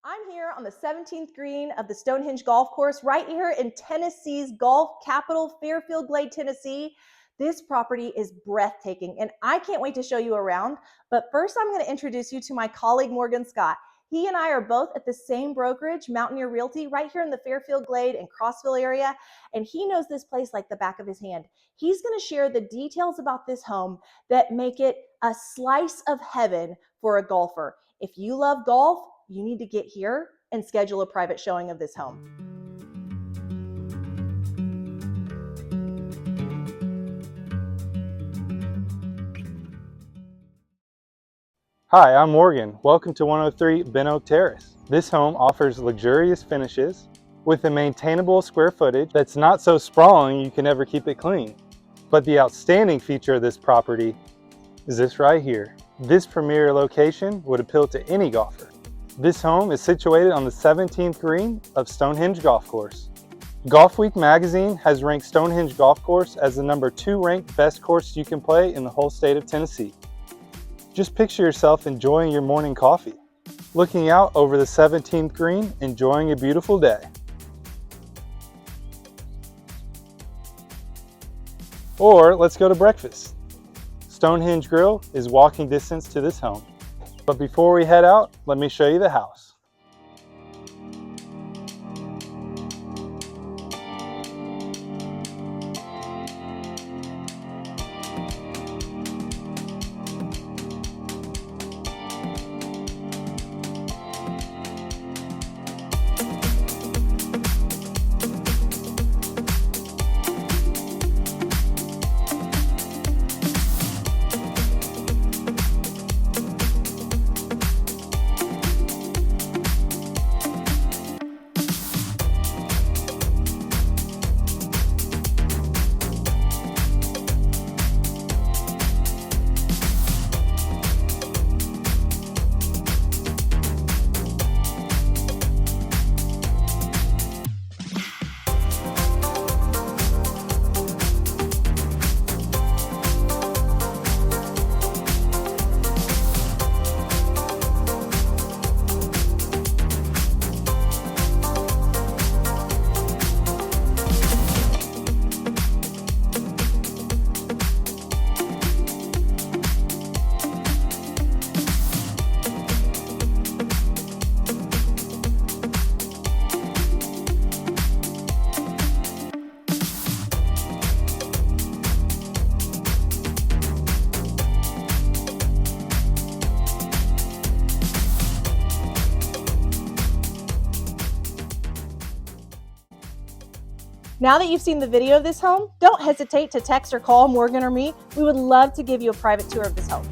I'm here on the 17th green of the Stonehenge Golf Course right here in Tennessee's golf capital, Fairfield Glade, Tennessee. This property is breathtaking and I can't wait to show you around. But first I'm going to introduce you to my colleague, Morgan Scott. He and I are both at the same brokerage, Mountaineer Realty, right here in the Fairfield Glade and Crossville area. And he knows this place like the back of his hand. He's going to share the details about this home that make it a slice of heaven for a golfer. If you love golf, you need to get here and schedule a private showing of this home. Hi, I'm Morgan. Welcome to 103 Bent Oak Terrace. This home offers luxurious finishes with a maintainable square footage that's not so sprawling you can never keep it clean. But the outstanding feature of this property is this right here. This premier location would appeal to any golfer. This home is situated on the 17th green of Stonehenge Golf Course. Golf Week magazine has ranked Stonehenge Golf Course as the #2 ranked best course you can play in the whole state of Tennessee. Just picture yourself enjoying your morning coffee, looking out over the 17th green, enjoying a beautiful day. Or let's go to breakfast. Stonehenge Grill is walking distance to this home. But before we head out, let me show you the house. Now that you've seen the video of this home, don't hesitate to text or call Morgan or me. We would love to give you a private tour of this home.